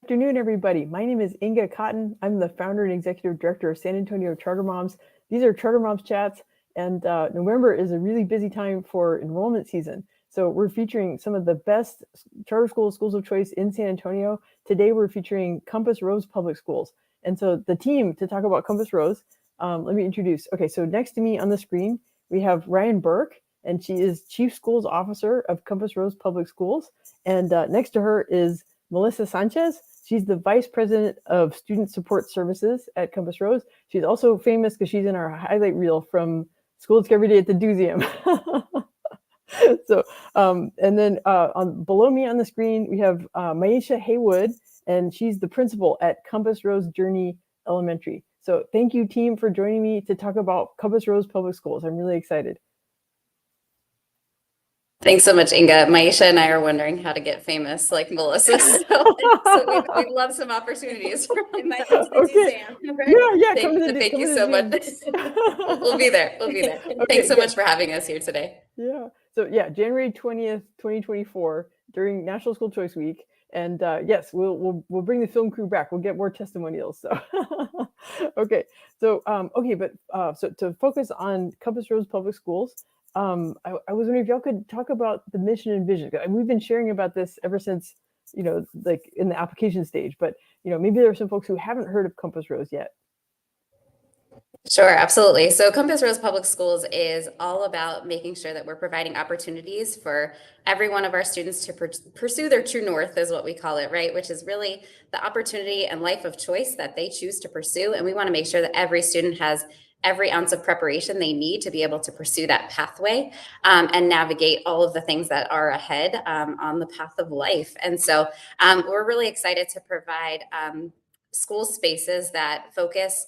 afternoon, everybody. My name is Inga Cotton. I'm the founder and executive director of San Antonio Charter Moms. These are Charter Moms Chats, and November is a really busy time for enrollment season. So we're featuring some of the best charter schools, schools of choice in San Antonio. Today, we're featuring Compass Rose Public Schools. And so the team to talk about Compass Rose, let me introduce. Okay, so next to me on the screen, we have Ryane Burke, and she is Chief Schools Officer of Compass Rose Public Schools. And next to her is Myeisha Sanchez. She's the Vice President of Student Support Services at Compass Rose. She's also famous because she's in our highlight reel from School Discovery Day at the Doozium. So, and then below me on the screen, we have Myeisha Haywood, and she's the principal at Compass Rose Journey Elementary. So thank you, team, for joining me to talk about Compass Rose Public Schools. I'm really excited. Thanks so much, Inga. Myeisha and I are wondering how to get famous like Melissa. So we'd love some opportunities. Invite you to the museum. Yeah, Thank you so much. We'll be there. Okay, Thanks so much for having us here today. Yeah. So yeah, January 20th, 2024, during National School Choice Week. And yes, we'll bring the film crew back. We'll get more testimonials. So okay. So so to focus on Compass Rose Public Schools, I was wondering if y'all could talk about the mission and vision. We've been sharing about this ever since, like in the application stage, but maybe there are some folks who haven't heard of Compass Rose yet. Sure, absolutely. So Compass Rose Public Schools is all about making sure that we're providing opportunities for every one of our students to pursue their true north, is what we call it, right? Which is really the opportunity and life of choice that they choose to pursue. And we want to make sure that every student has every ounce of preparation they need to be able to pursue that pathway and navigate all of the things that are ahead on the path of life. And so we're really excited to provide school spaces that focus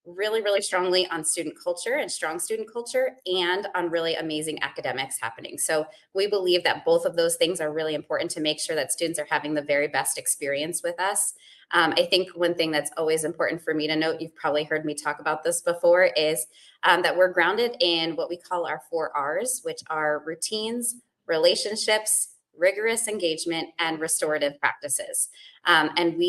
really, really strongly on student culture and strong student culture, and on really amazing academics happening. So we believe that both of those things are really important to make sure that students are having the very best experience with us. I think one thing that's always important for me to note, you've probably heard me talk about this before, is that we're grounded in what we call our 4 R's, which are routines, relationships, rigorous engagement, and restorative practices. And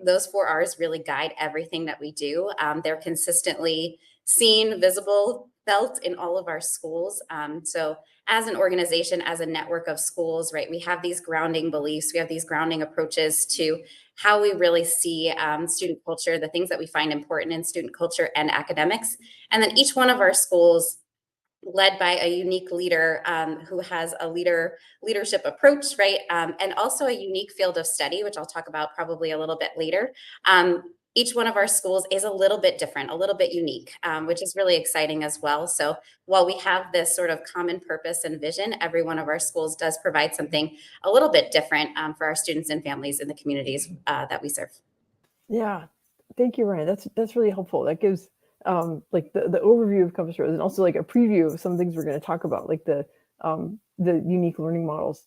those 4 R's really guide everything that we do. They're consistently seen, visible, felt in all of our schools. So as an organization, as a network of schools, right, we have these grounding beliefs, we have these grounding approaches to how we really see student culture, the things that we find important in student culture and academics. And then each one of our schools, led by a unique leader who has a leadership approach, right? And also a unique field of study, which I'll talk about probably a little bit later. Each one of our schools is a little bit different, a little bit unique, which is really exciting as well. So while we have this sort of common purpose and vision, every one of our schools does provide something a little bit different for our students and families in the communities that we serve. Yeah, thank you, Ryan. That's really helpful. That gives like the overview of Compass Rose, and also like a preview of some things we're going to talk about, like the unique learning models.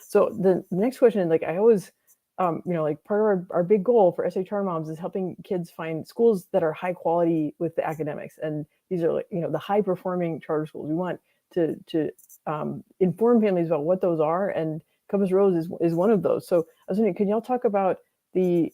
So the next question, like I always, like part of our big goal for SHR moms is helping kids find schools that are high quality with the academics, and these are like the high performing charter schools. We want to inform families about what those are, and Compass Rose is one of those. So I was wondering, can y'all talk about the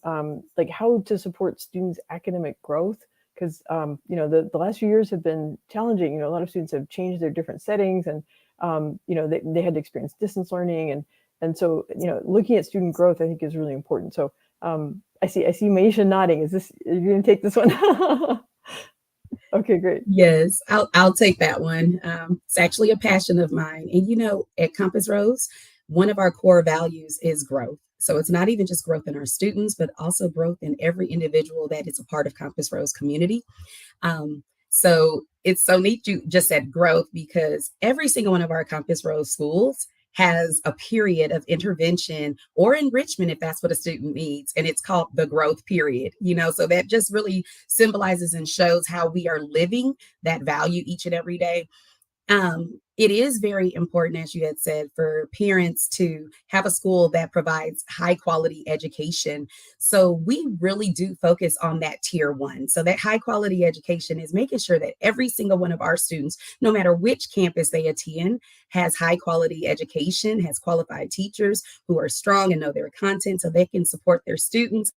like how to support students' academic growth? Because the last few years have been challenging. A lot of students have changed their different settings, and they had to experience distance learning, and so looking at student growth, I think, is really important. So I see Myeisha nodding. Are you going to take this one? Okay, great. Yes, I'll take that one. It's actually a passion of mine, and at Compass Rose, one of our core values is growth. So it's not even just growth in our students, but also growth in every individual that is a part of Compass Rose community. So it's so neat you just said growth, because every single one of our Compass Rose schools has a period of intervention or enrichment if that's what a student needs. And it's called the growth period, so that just really symbolizes and shows how we are living that value each and every day. it is very important, as you had said, for parents to have a school that provides high quality education. So we really do focus on that tier one. So that high quality education is making sure that every single one of our students, no matter which campus they attend, has high quality education, has qualified teachers who are strong and know their content so they can support their students,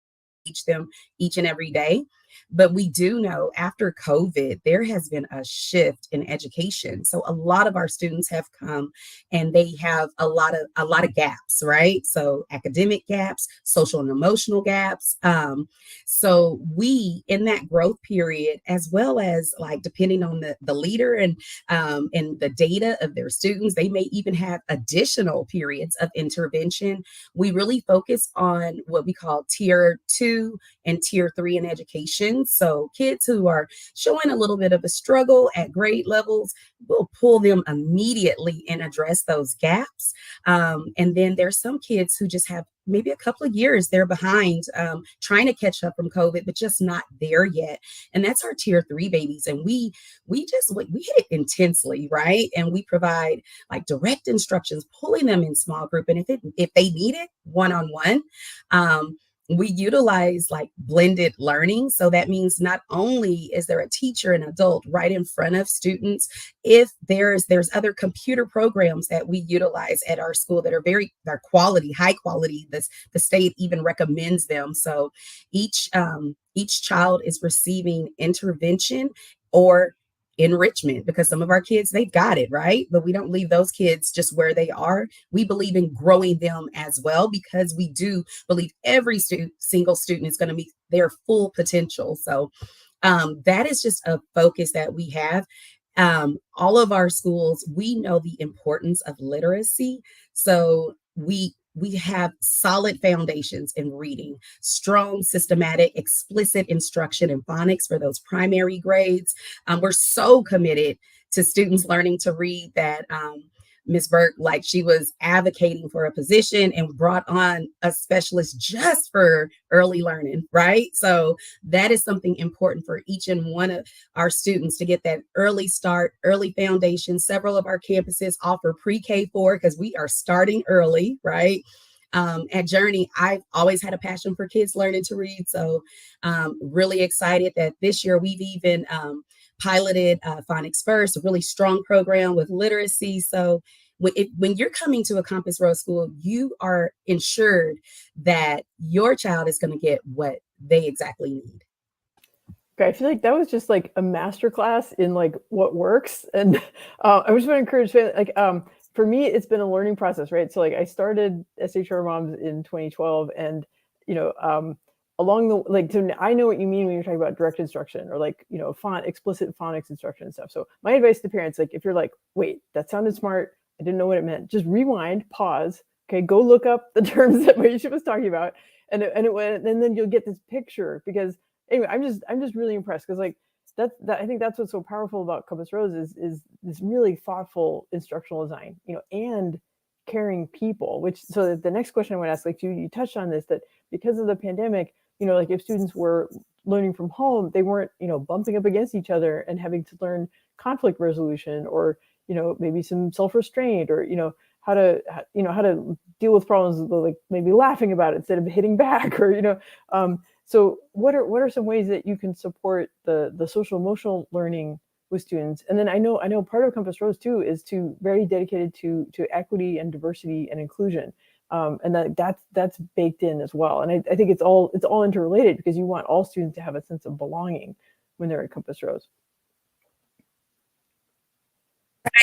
teach them each and every day. But we do know after COVID, there has been a shift in education. So a lot of our students have come and they have a lot of gaps, right? So academic gaps, social and emotional gaps. So we in that growth period, as well as like depending on the leader and the data of their students, they may even have additional periods of intervention. We really focus on what we call tier two and tier three in education. So kids who are showing a little bit of a struggle at grade levels, we'll pull them immediately and address those gaps. And then there's some kids who just have maybe a couple of years they're behind, trying to catch up from COVID, but just not there yet. And that's our tier three babies. And we hit it intensely, right? And we provide like direct instructions, pulling them in small group. And if they need it, one-on-one. We utilize like blended learning. So that means not only is there a teacher and adult right in front of students, if there's other computer programs that we utilize at our school that are they're quality, high quality. The state even recommends them. So each child is receiving intervention or enrichment, because some of our kids, they've got it right, but we don't leave those kids just where they are. We believe in growing them as well, because we do believe every single student is going to meet their full potential. So that is just a focus that we have. All of our schools, we know the importance of literacy. So we have solid foundations in reading, strong, systematic, explicit instruction in phonics for those primary grades. We're so committed to students learning to read that Ms. Burke, like she was advocating for a position and brought on a specialist just for early learning, right? So that is something important for each and one of our students to get that early start, early foundation. Several of our campuses offer pre-K4 because we are starting early, right? At Journey, I've always had a passion for kids learning to read. So really excited that this year we've even piloted Phonics First, a really strong program with literacy. So when you're coming to a Compass Road school, you are ensured that your child is going to get what they exactly need. Okay, I feel like that was just like a masterclass in like what works, and I just want to encourage like for me, it's been a learning process, right? So like I started SA Charter Moms in 2012, and you know, along the like, so I know what you mean when you're talking about direct instruction or like explicit phonics instruction and stuff. So my advice to parents, like if you're like, wait, that sounded smart, I didn't know what it meant, just rewind, pause, okay, go look up the terms that Myeisha was talking about, and then you'll get this picture. Because anyway, I'm just really impressed, because like that I think that's what's so powerful about Compass Rose is this really thoughtful instructional design, and caring people. Which, so the next question I want to ask, like you touched on this, that because of the pandemic, like if students were learning from home, they weren't bumping up against each other and having to learn conflict resolution, or maybe some self-restraint, or how to deal with problems, like maybe laughing about it instead of hitting back, or so what are some ways that you can support the social emotional learning with students? And then I know part of Compass Rose too is very dedicated to equity and diversity and inclusion, and that's baked in as well. And I think it's all interrelated, because you want all students to have a sense of belonging when they're at Compass Rose.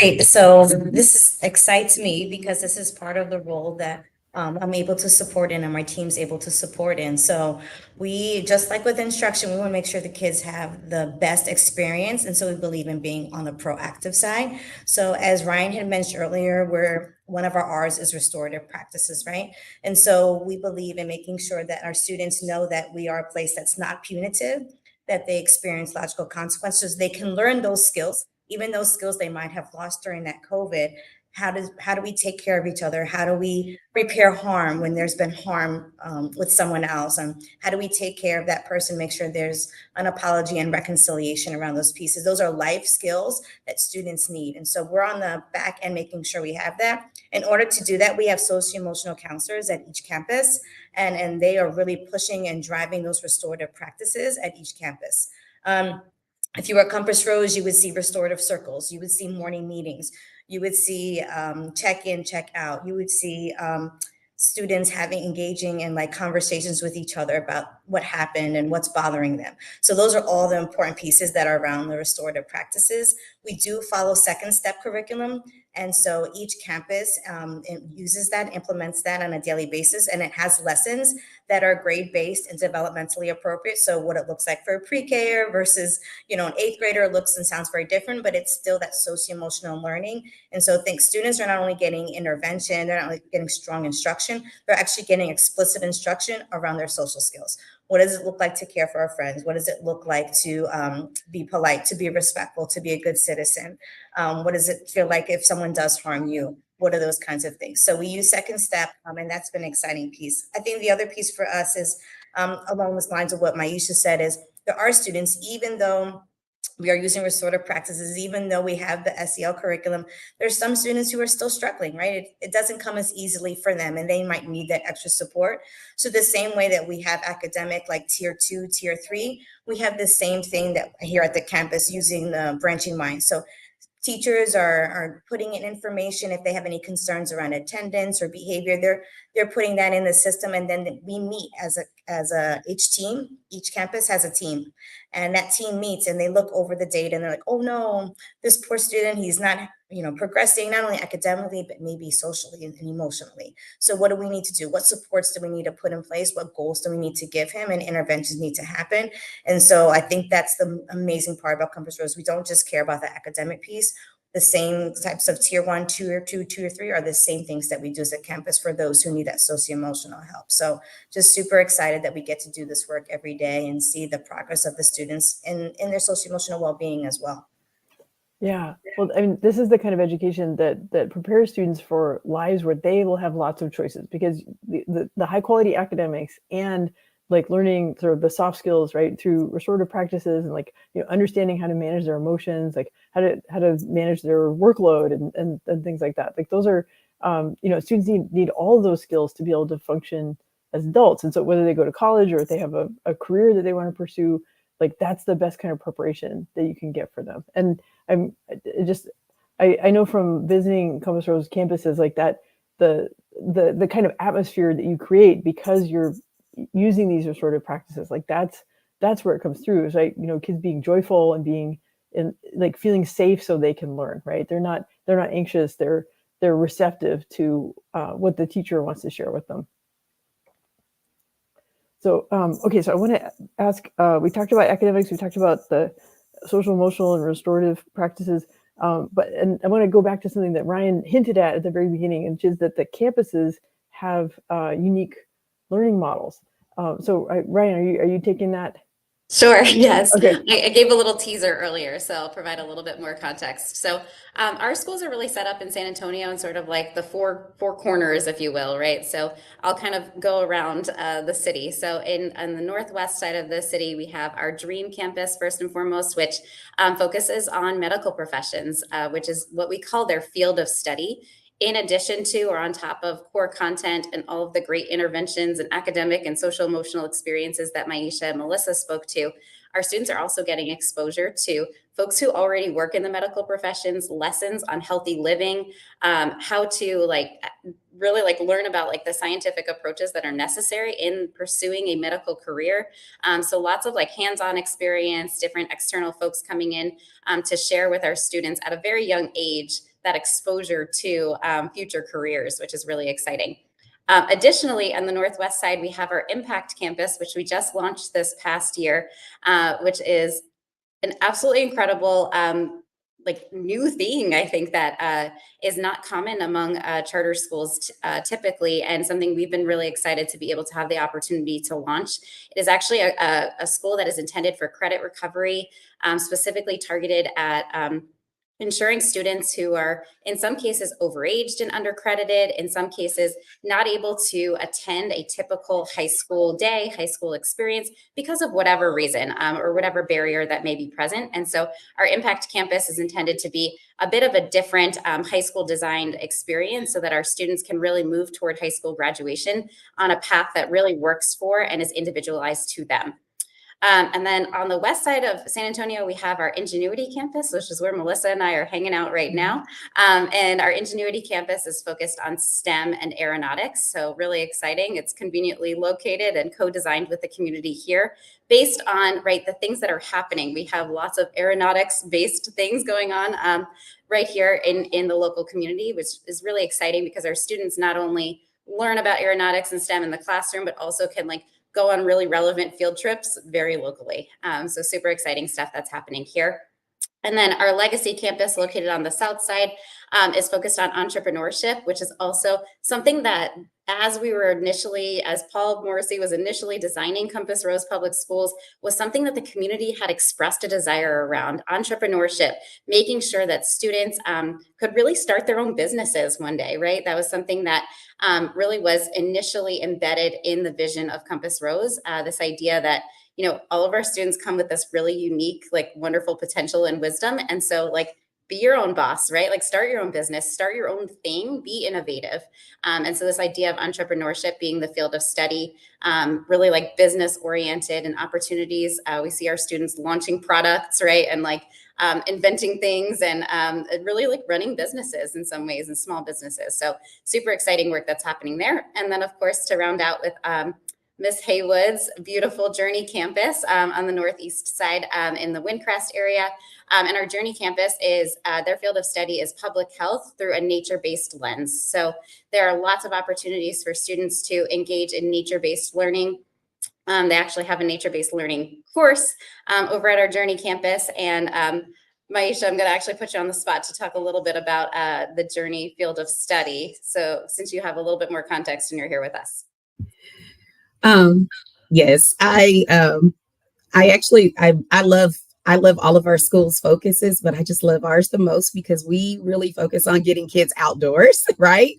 Right. So this excites me because this is part of the role that I'm able to support in, and my team's able to support in. So we, just like with instruction, we want to make sure the kids have the best experience. And so we believe in being on the proactive side. So as Ryane had mentioned earlier, one of our R's is restorative practices, right? And so we believe in making sure that our students know that we are a place that's not punitive, that they experience logical consequences. They can learn those skills, even those skills they might have lost during that COVID. how do we take care of each other? How do we repair harm when there's been harm with someone else? How do we take care of that person, make sure there's an apology and reconciliation around those pieces? Those are life skills that students need. And so we're on the back end making sure we have that. In order to do that, we have socio-emotional counselors at each campus, and they are really pushing and driving those restorative practices at each campus. If you were at Compass Rose, you would see restorative circles, you would see morning meetings, you would see check in, check out, you would see students engaging in like conversations with each other about what happened and what's bothering them. So those are all the important pieces that are around the restorative practices. We do follow second step curriculum. And so each campus uses that, implements that on a daily basis, and it has lessons that are grade-based and developmentally appropriate. So what it looks like for a pre-K versus, an 8th grader looks and sounds very different, but it's still that socio-emotional learning. And so I think students are not only getting intervention, they're not only getting strong instruction, they're actually getting explicit instruction around their social skills. What does it look like to care for our friends? What does it look like to be polite, to be respectful, to be a good citizen? What does it feel like if someone does harm you? What are those kinds of things? So we use second step, and that's been an exciting piece. I think the other piece for us is along the lines of what Myeisha said is there are students, even though we are using restorative practices, even though we have the SEL curriculum, there's some students who are still struggling, right? It doesn't come as easily for them, and they might need that extra support. So the same way that we have academic like tier 2, tier 3, we have the same thing that here at the campus using the branching mind. So teachers are putting in information if they have any concerns around attendance or behavior. They're putting that in the system, and then we meet as each team. Each campus has a team, and that team meets and they look over the data and they're like, oh no, this poor student, he's not progressing not only academically but maybe socially and emotionally. So what do we need to do? What supports do we need to put in place? What goals do we need to give him? And interventions need to happen. And so I think that's the amazing part about Compass Rose. We don't just care about the academic piece. The same types of tier 1, tier 2, tier 3 are the same things that we do as a campus for those who need that socio-emotional help. So just super excited that we get to do this work every day and see the progress of the students in their socio-emotional well-being as well. Yeah, well, I mean, this is the kind of education that prepares students for lives where they will have lots of choices, because the high quality academics and like learning sort of the soft skills, right, through restorative practices and like understanding how to manage their emotions, like how to manage their workload and things like that. Like those are students need all of those skills to be able to function as adults. And so whether they go to college or if they have a career that they want to pursue, like that's the best kind of preparation that you can get for them. And I know from visiting Compass Rose campuses like that, the kind of atmosphere that you create because you're using these restorative practices, like that's where it comes through, is right, kids being joyful and being in like feeling safe so they can learn, right? They're not anxious, they're receptive to what the teacher wants to share with them. So okay, so I want to ask, we talked about academics, we talked about the social, emotional, and restorative practices, but I want to go back to something that Ryane hinted at the very beginning, which is that the campuses have unique learning models. So Ryane, are you taking that? Sure, yes. Okay. I gave a little teaser earlier, so I'll provide a little bit more context. So our schools are really set up in San Antonio and sort of like the four corners, if you will, right? So I'll kind of go around the city. So on the northwest side of the city, we have our Dream campus, first and foremost, which focuses on medical professions, which is what we call their field of study. In addition to or on top of core content and all of the great interventions and academic and social emotional experiences that Myeisha and Melissa spoke to, our students are also getting exposure to folks who already work in the medical professions, lessons on healthy living, how to really learn about the scientific approaches that are necessary in pursuing a medical career. So lots of hands-on experience, different external folks coming in to share with our students at a very young age that exposure to future careers, which is really exciting. Additionally, on the northwest side, we have our Impact campus, which we just launched this past year, which is an absolutely incredible new thing, I think, that is not common among charter schools typically, and something we've been really excited to be able to have the opportunity to launch. It is actually a school that is intended for credit recovery, specifically targeted at ensuring students who are in some cases overaged and undercredited, in some cases not able to attend a typical high school day, high school experience because of whatever reason or whatever barrier that may be present. And so our Impact Campus is intended to be a bit of a different high school designed experience so that our students can really move toward high school graduation on a path that really works for and is individualized to them. And then on the west side of San Antonio, we have our Ingenuity campus, which is where Melissa and I are hanging out right now. And our Ingenuity campus is focused on STEM and aeronautics. So really exciting. It's conveniently located and co-designed with the community here based on, right, the things that are happening. We have lots of aeronautics-based things going on right here in the local community, which is really exciting because our students not only learn about aeronautics and STEM in the classroom, but also can go on really relevant field trips very locally. So super exciting stuff that's happening here. And then our Legacy campus located on the south side is focused on entrepreneurship, which is also something that as Paul Morrissey was initially designing Compass Rose Public Schools, was something that the community had expressed a desire around: entrepreneurship, making sure that students could really start their own businesses one day, right? That was something that really was initially embedded in the vision of Compass Rose, this idea that all of our students come with this really unique, wonderful potential and wisdom. And so be your own boss, right? Start your own business, start your own thing, be innovative. And so this idea of entrepreneurship being the field of study, really business oriented and opportunities. We see our students launching products, right? And inventing things and really running businesses in some ways, and small businesses. So super exciting work that's happening there. And then of course, to round out with Miss Haywood's beautiful Journey campus on the northeast side in the Windcrest area. And our Journey campus is, their field of study is public health through a nature-based lens. So there are lots of opportunities for students to engage in nature-based learning. They actually have a nature-based learning course over at our Journey campus. And Myeisha, I'm going to actually put you on the spot to talk a little bit about the Journey field of study. So since you have a little bit more context and you're here with us. Yes, I love all of our schools' focuses, but I just love ours the most because we really focus on getting kids outdoors, right?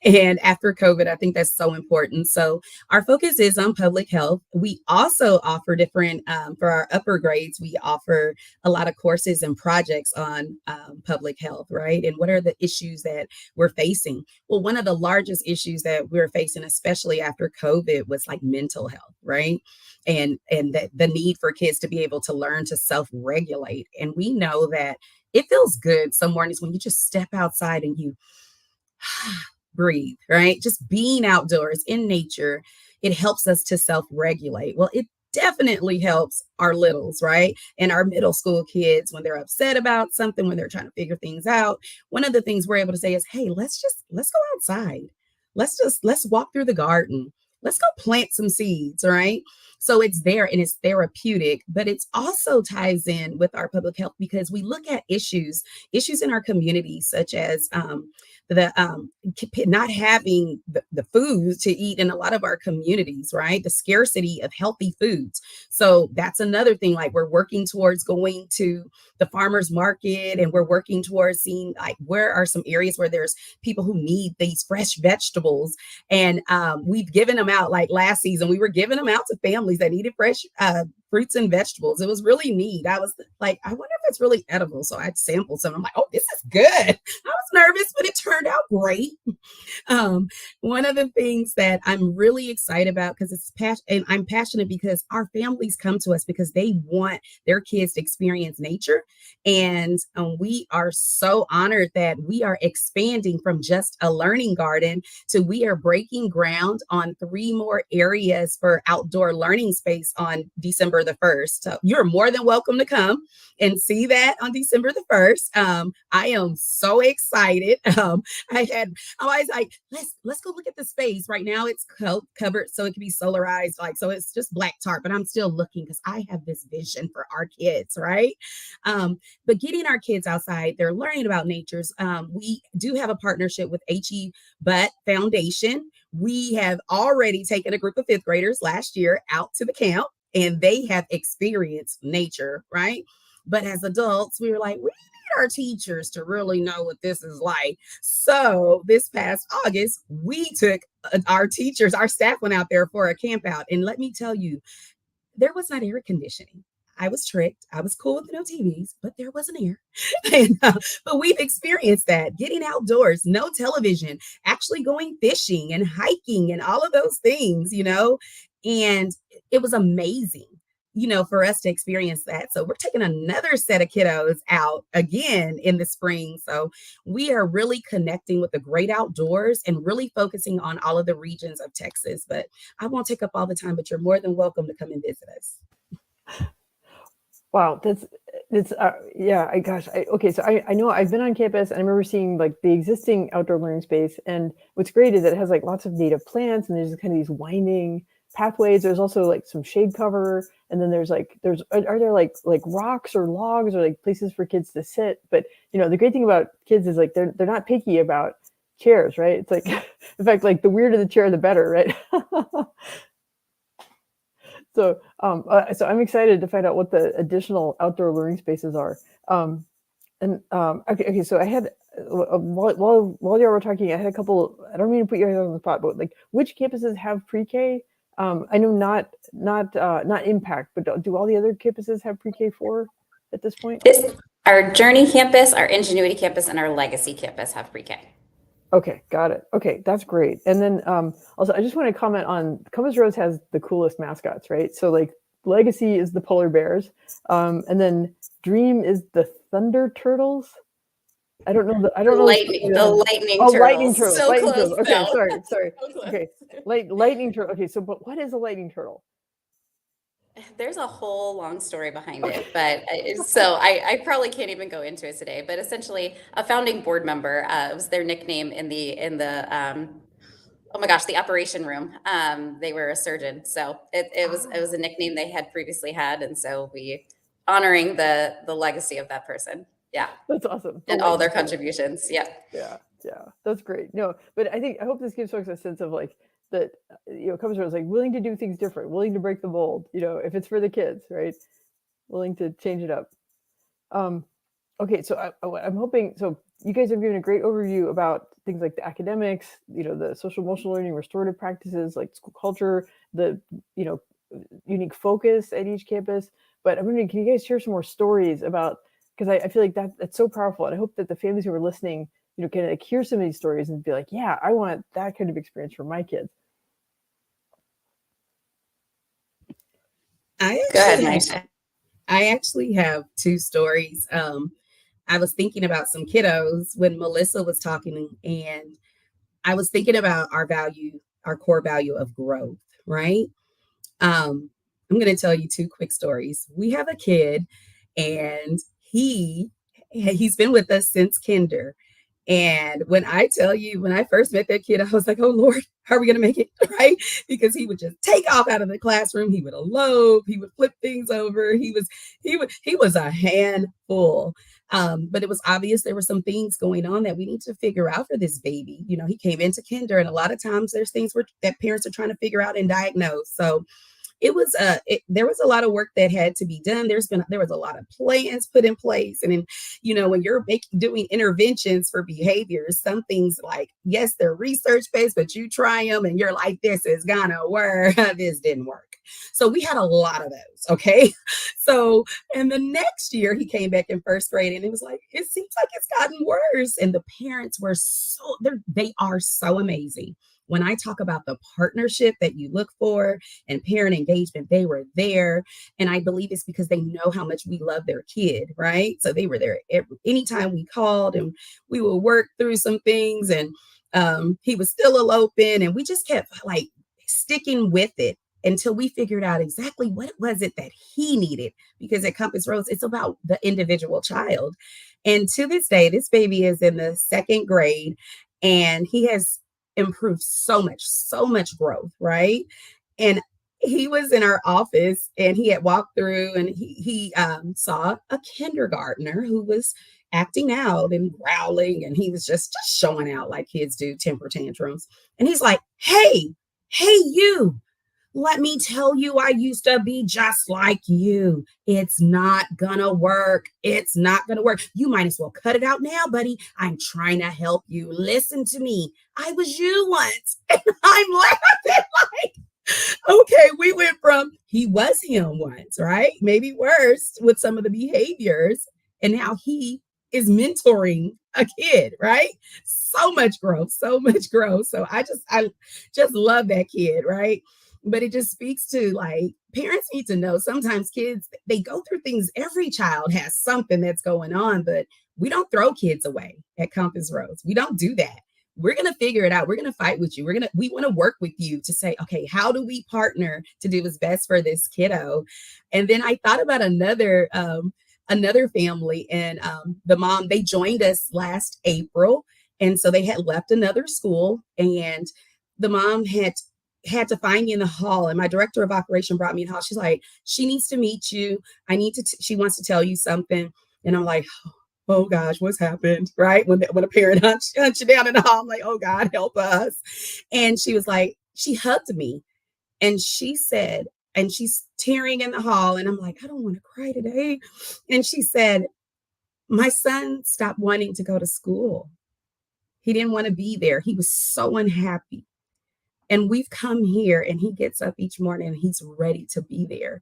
And after COVID, I think that's so important. So our focus is on public health. We also offer different, for our upper grades, we offer a lot of courses and projects on public health, right? And what are the issues that we're facing? Well, one of the largest issues that we're facing, especially after COVID, was mental health, right? And the need for kids to be able to learn to self-regulate. And we know that it feels good some mornings when you just step outside and you breathe, right? Just being outdoors in nature, it helps us to self-regulate. Well, it definitely helps our littles, right? And our middle school kids when they're upset about something, when they're trying to figure things out. One of the things we're able to say is, hey, let's go outside. Let's walk through the garden. Let's go plant some seeds, right? So it's there and it's therapeutic, but it also ties in with our public health because we look at issues in our community, such as not having the food to eat in a lot of our communities, right? The scarcity of healthy foods. So that's another thing, we're working towards going to the farmers market and we're working towards seeing where are some areas where there's people who need these fresh vegetables. And we've given them out last season, we were giving them out to families that needed fresh fruits and vegetables. It was really neat. I was I wonder if it's really edible. So I sampled some. I'm oh, this is good. I was nervous, but it turned out great. One of the things that I'm really excited about because I'm passionate because our families come to us because they want their kids to experience nature. And we are so honored that we are expanding from just a learning garden to we are breaking ground on 3 more areas for outdoor learning space on December the 1st. So you're more than welcome to come and see that on December the 1st. I am so excited. I was let's go look at the space. Right now it's covered so it can be solarized. So it's just black tarp, but I'm still looking because I have this vision for our kids, right? But getting our kids outside, they're learning about natures. We do have a partnership with H.E. Butt Foundation. We have already taken a group of 5th graders last year out to the camp and they have experienced nature, right? But as adults, we were like, we need our teachers to really know what this is like. So this past August, we took our teachers, our staff went out there for a camp out. And let me tell you, there was not air conditioning. I was tricked. I was cool with no TVs, but there wasn't air. But we've experienced that, getting outdoors, no television, actually going fishing and hiking and all of those things, and it was amazing, for us to experience that. So we're taking another set of kiddos out again in the spring. So we are really connecting with the great outdoors and really focusing on all of the regions of Texas. But I won't take up all the time, but you're more than welcome to come and visit us. Wow, yeah. Okay. So I know I've been on campus and I remember seeing like the existing outdoor learning space. And what's great is that it has like lots of native plants and there's kind of these winding pathways. There's also like some shade cover, and then are there like rocks or logs or like places for kids to sit? But the great thing about kids is like they're not picky about chairs, right? It's like in fact, like the weirder the chair, the better, right? So I'm excited to find out what the additional outdoor learning spaces are. Okay. So I had while y'all were talking, I had a couple. I don't mean to put you guys on the spot, but like, which campuses have pre-K? I know not Impact, but do all the other campuses have pre-K 4 at this point? Our Journey campus, our Ingenuity campus, and our Legacy campus have pre-K. Okay, got it. Okay, that's great. And then also, I just want to comment on Compass Rose has the coolest mascots, right? So like Legacy is the polar bears, and then Dream is the thunder turtles. I don't know. The lightning turtles. Lightning turtles. So lightning close. turtles. Okay, sorry. So Okay, lightning turtle. Okay, so but what is a lightning turtle? There's a whole long story behind it, but so I probably can't even go into it today. But essentially, a founding board member, it was their nickname in the oh my gosh, the operation room. They were a surgeon, so it was a nickname they had previously had, and so we honoring the legacy of that person. Yeah, that's awesome. And all their contributions. Yeah, that's great. No, but I hope this gives folks a sense of like that, Compass Rose is like willing to do things different, willing to break the mold, if it's for the kids, right? Willing to change it up. Okay, so I'm hoping, so you guys have given a great overview about things like the academics, the social emotional learning, restorative practices, like school culture, the, unique focus at each campus. But I'm wondering, can you guys share some more stories about, because I feel like that's so powerful. And I hope that the families who are listening, can like hear some of these stories and be like, yeah, I want that kind of experience for my kids. I actually have two stories. I was thinking about some kiddos when Melissa was talking, and I was thinking about our core value of growth, right? I'm going to tell you two quick stories. We have a kid, and he's been with us since kinder. And when I tell you, when I first met that kid, I was like, oh Lord, how are we going to make it? Right? Because he would just take off out of the classroom. He would elope. He would flip things over. He was a handful. But it was obvious there were some things going on that we need to figure out for this baby. He came into kinder, and a lot of times there's things that parents are trying to figure out and diagnose. So it was there was a lot of work that had to be done. There was a lot of plans put in place. And then, when you're doing interventions for behaviors, some things like, yes, they're research-based, but you try them and you're like, this is gonna work. This didn't work. So we had a lot of those. Okay. So, and the next year he came back in first grade, and it was like, it seems like it's gotten worse. And the parents were they are so amazing. When I talk about the partnership that you look for and parent engagement, they were there. And I believe it's because they know how much we love their kid, right? So they were there anytime we called, and we would work through some things, and he was still eloping, and we just kept like sticking with it until we figured out exactly what was it that he needed. Because at Compass Rose, it's about the individual child. And to this day, this baby is in the second grade, and he has improved so much growth, right? And he was in our office, and he had walked through, and he saw a kindergartner who was acting out and growling, and he was just showing out like kids do, temper tantrums. And he's like, hey you, Let me tell you, I used to be just like you. It's not gonna work. It's not gonna work. You might as well cut it out now, buddy. I'm trying to help you. Listen to me. I was you once. And I'm laughing like, okay, we went from he was him once, right? Maybe worse with some of the behaviors. And now he is mentoring a kid, right? So much growth, so much growth. So I just love that kid, right? But it just speaks to like parents need to know sometimes kids they go through things. Every child has something that's going on, but we don't throw kids away at Compass Rose. We don't do that. We're going to figure it out. We're going to fight with you. We want to work with you to say, okay, how do we partner to do what's best for this kiddo? And then I thought about another family, and the mom, they joined us last April. And so they had left another school, and the mom had to find me in the hall, and my director of operation brought me in the hall. She's like, she needs to meet you. She wants to tell you something. And I'm like, oh gosh, what's happened? Right? When a parent hunts you down in the hall, I'm like, oh God, help us. And she was like, she hugged me and she said, and she's tearing in the hall. And I'm like, I don't want to cry today. And she said, my son stopped wanting to go to school. He didn't want to be there. He was so unhappy. And we've come here and he gets up each morning and he's ready to be there.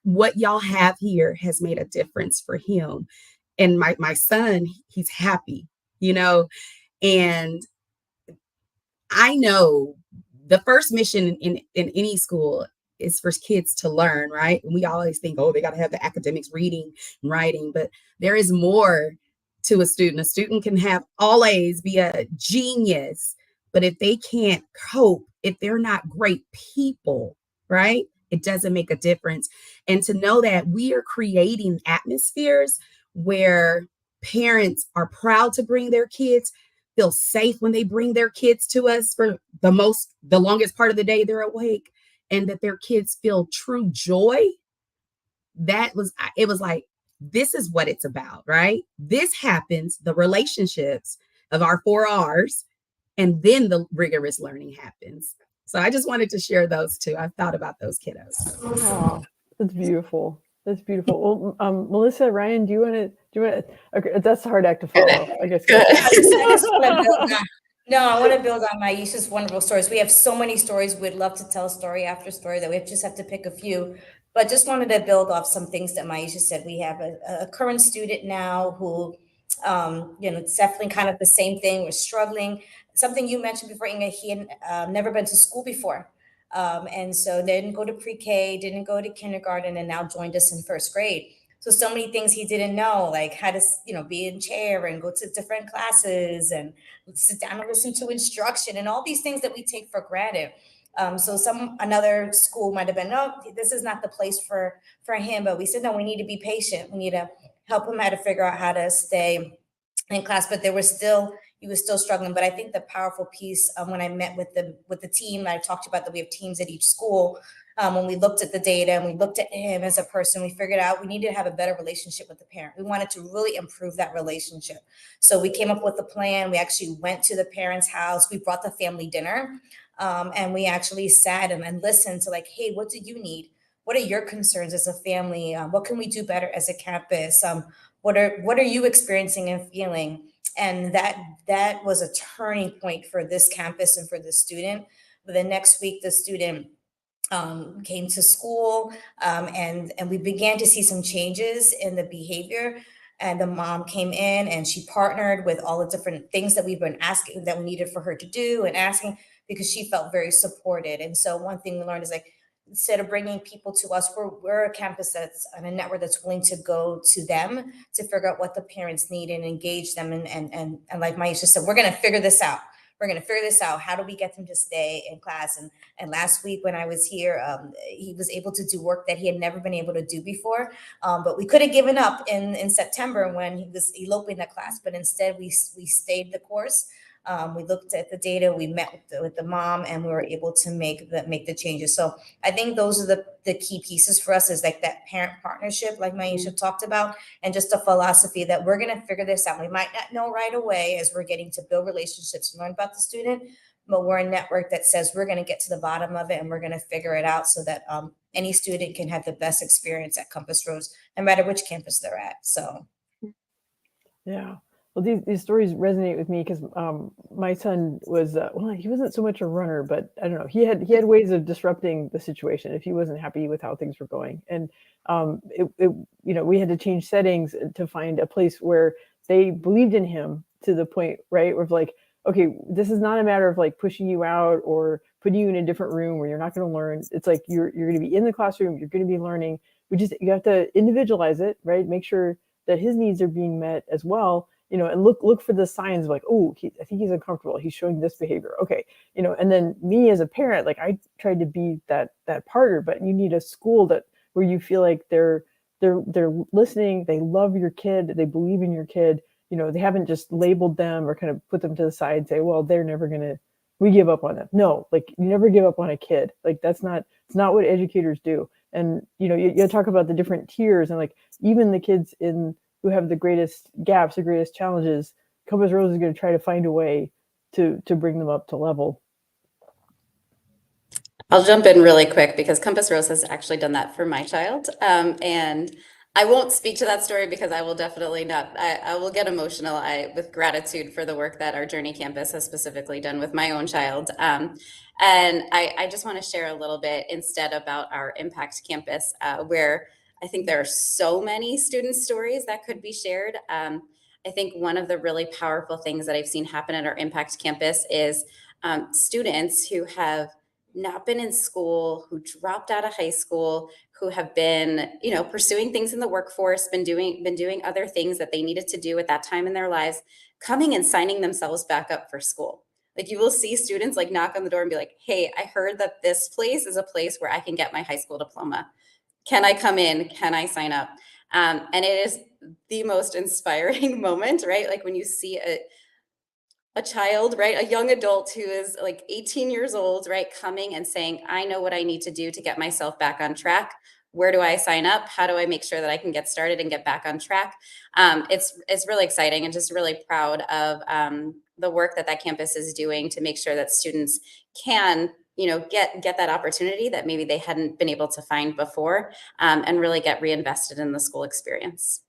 What y'all have here has made a difference for him. And my son, he's happy, and I know the first mission in any school is for kids to learn, right? And we always think, oh, they got to have the academics, reading and writing, but there is more to a student. A student can have all A's, be a genius, but if they can't cope, if they're not great people, right? It doesn't make a difference. And to know that we are creating atmospheres where parents are proud to bring their kids, feel safe when they bring their kids to us for the longest part of the day they're awake, and that their kids feel true joy. It was like, this is what it's about, right? This happens, the relationships of our 4 R's, and then the rigorous learning happens. So I just wanted to share those two. I thought about those kiddos. Oh, that's beautiful. That's beautiful. Well, Melissa, Ryane, do you want to? Okay, that's a hard act to follow. I guess. I want to build on Myeisha's wonderful stories. We have so many stories. We'd love to tell story after story that we just have to pick a few. But just wanted to build off some things that Myeisha said. We have a current student now who, it's definitely kind of the same thing. We're struggling. Something you mentioned before, Inga, he had never been to school before. And so didn't go to pre-K, didn't go to kindergarten, and now joined us in first grade. So many things he didn't know, like how to, be in chair and go to different classes and sit down and listen to instruction and all these things that we take for granted. Another school might have been, no, this is not the place for him. But we said, no, we need to be patient. We need to help him how to figure out how to stay in class. But he was still struggling. But I think the powerful piece when I met with the team, I talked about that we have teams at each school. When we looked at the data and we looked at him as a person, we figured out we needed to have a better relationship with the parent. We wanted to really improve that relationship. So we came up with a plan. We actually went to the parent's house. We brought the family dinner. And we actually sat and listened to like, hey, what do you need? What are your concerns as a family? What can we do better as a campus? What are you experiencing and feeling? And that was a turning point for this campus and for the student. But the next week, the student came to school and we began to see some changes in the behavior. And the mom came in and she partnered with all the different things that we've been asking that we needed for her to do and asking, because she felt very supported. And so one thing we learned is like, instead of bringing people to us, we're a campus that's on a network that's willing to go to them to figure out what the parents need and engage them. And like Myeisha said, we're going to figure this out. We're going to figure this out. How do we get them to stay in class? And last week when I was here, he was able to do work that he had never been able to do before. But we could have given up in September when he was eloping the class. But instead, we stayed the course. We looked at the data, we met with the mom, and we were able to make the changes. So I think those are the key pieces for us, is like that parent partnership, like Myeisha talked about, and just a philosophy that we're going to figure this out. We might not know right away as we're getting to build relationships and learn about the student, but we're a network that says we're going to get to the bottom of it and we're going to figure it out so that any student can have the best experience at Compass Rose, no matter which campus they're at. So, yeah. Well, these stories resonate with me because my son was well, he wasn't so much a runner, but I don't know. He had ways of disrupting the situation if he wasn't happy with how things were going, and we had to change settings to find a place where they believed in him to the point, right, where like, okay, this is not a matter of like pushing you out or putting you in a different room where you're not going to learn. It's like you're going to be in the classroom, you're going to be learning. You have to individualize it, right? Make sure that his needs are being met as well. And look for the signs like, oh, I think he's uncomfortable. He's showing this behavior. Okay. And then me as a parent, like I tried to be that partner, but you need a school where you feel like they're listening. They love your kid. They believe in your kid. They haven't just labeled them or kind of put them to the side and say, well, they're never going to, we give up on them. No, like you never give up on a kid. Like it's not what educators do. And, you talk about the different tiers and like even the kids who have the greatest gaps, the greatest challenges, Compass Rose is going to try to find a way to bring them up to level. I'll jump in really quick because Compass Rose has actually done that for my child. And I won't speak to that story because I will definitely not, I will get emotional with gratitude for the work that our Journey Campus has specifically done with my own child. And I just want to share a little bit instead about our Impact Campus, where I think there are so many student stories that could be shared. I think one of the really powerful things that I've seen happen at our Impact Campus is students who have not been in school, who dropped out of high school, who have been, pursuing things in the workforce, been doing other things that they needed to do at that time in their lives, coming and signing themselves back up for school. Like you will see students like knock on the door and be like, hey, I heard that this place is a place where I can get my high school diploma. Can I come in? Can I sign up? And it is the most inspiring moment, right? Like when you see a child, right? A young adult who is like 18 years old, right? Coming and saying, I know what I need to do to get myself back on track. Where do I sign up? How do I make sure that I can get started and get back on track? It's really exciting and just really proud of the work that campus is doing to make sure that students can, get that opportunity that maybe they hadn't been able to find before, and really get reinvested in the school experience.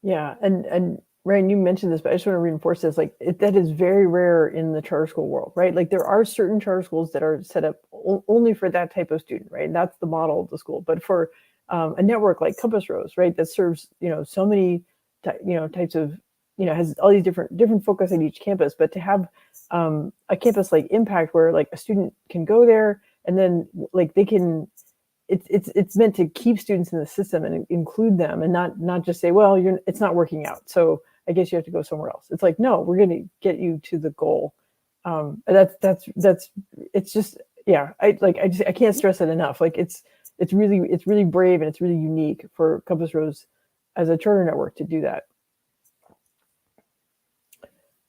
Yeah. And Ryan, you mentioned this, but I just want to reinforce this. Like that is very rare in the charter school world, right? Like there are certain charter schools that are set up only for that type of student, right? And that's the model of the school. But for a network like Compass Rose, right, that serves so many types of has all these different focus at each campus. But to have a campus like Impact, where like a student can go there and then like they can. It's meant to keep students in the system and include them, and not just say, well, it's not working out, so I guess you have to go somewhere else. It's like, no, we're going to get you to the goal. That's it's just, yeah. I can't stress it enough. Like it's really brave and it's really unique for Compass Rose as a charter network to do that.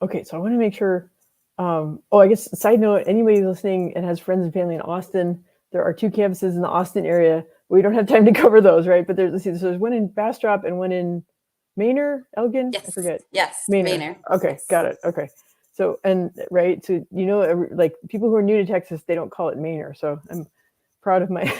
Okay, so I want to make sure. I guess side note, anybody listening and has friends and family in Austin, there are 2 campuses in the Austin area. We don't have time to cover those, right? But there's one in Bastrop and one in Manor, Elgin? Yes. I forget. Yes, Manor. Okay, yes. Got it. Okay. So, right, so like people who are new to Texas, they don't call it Manor. So I'm proud of my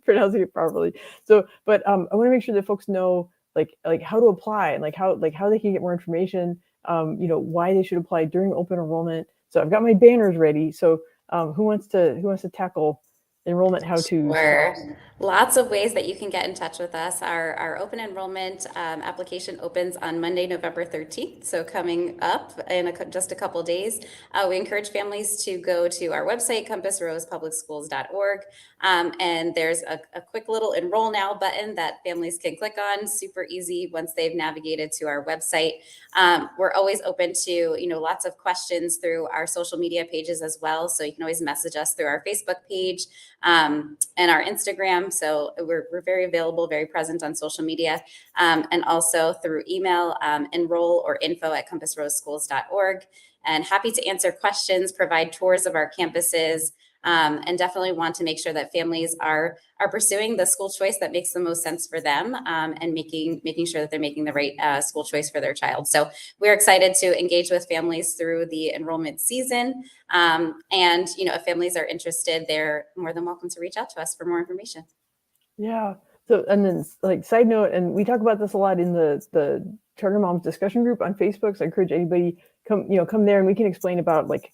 pronouncing it properly. So, but I want to make sure that folks know like how to apply and like how they can get more information. Why they should apply during open enrollment. So I've got my banners ready. So who wants to tackle enrollment how-tos? Sure. Lots of ways that you can get in touch with us. Our open enrollment application opens on Monday, November 13th. So coming up in just a couple days, we encourage families to go to our website, compassrosepublicschools.org. And there's a quick little enroll now button that families can click on. Super easy once they've navigated to our website. We're always open to, lots of questions through our social media pages as well. So you can always message us through our Facebook page and our Instagram. So we're very available, very present on social media, and also through email, enroll or info@compassroseschools.org. And happy to answer questions, provide tours of our campuses, and definitely want to make sure that families are pursuing the school choice that makes the most sense for them, and making sure that they're making the right school choice for their child. So we're excited to engage with families through the enrollment season. And if families are interested, they're more than welcome to reach out to us for more information. Yeah. So, and then like side note, and we talk about this a lot in the Charter Moms discussion group on Facebook. So I encourage anybody come there and we can explain about like,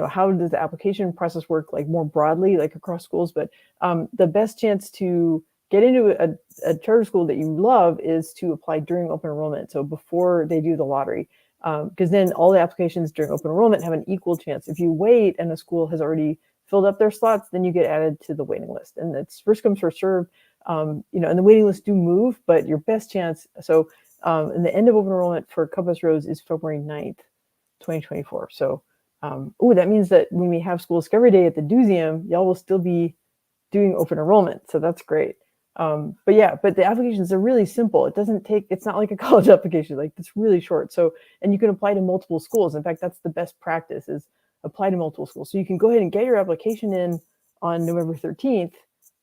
how does the application process work like more broadly, like across schools. But the best chance to get into a charter school that you love is to apply during open enrollment. So before they do the lottery, because then all the applications during open enrollment have an equal chance. If you wait and the school has already filled up their slots, then you get added to the waiting list, and it's first come, first serve. And the waiting lists do move, but your best chance. So, and the end of open enrollment for Compass Rose is February 9th, 2024. So, that means that when we have School Discovery Day at the Doozium, y'all will still be doing open enrollment. So that's great. But the applications are really simple. It's not like a college application, like it's really short. So, and you can apply to multiple schools. In fact, that's the best practice, is apply to multiple schools. So you can go ahead and get your application in on November 13th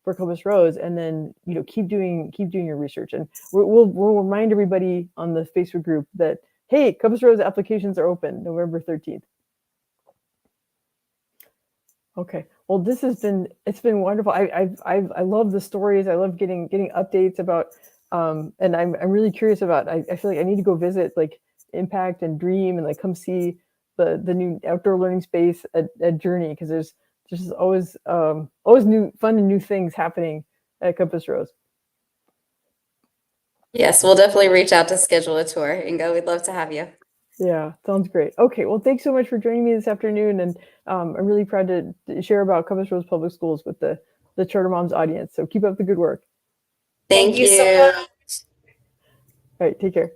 for Compass Rose, and then keep doing your research. And we'll remind everybody on the Facebook group that, hey, Compass Rose applications are open November 13th. Okay. Well, it's been wonderful. I love the stories. I love getting updates about, and I'm really curious about. I feel like I need to go visit like Impact and Dream and like come see the new outdoor learning space at Journey, because there's just always new fun and new things happening at Compass Rose. Yes, we'll definitely reach out to schedule a tour. Inga, we'd love to have you. Yeah, sounds great. Okay, well, thanks so much for joining me this afternoon, and I'm really proud to share about Compass Rose Public Schools with the Charter Moms audience. So keep up the good work. Thank you so much. All right, take care.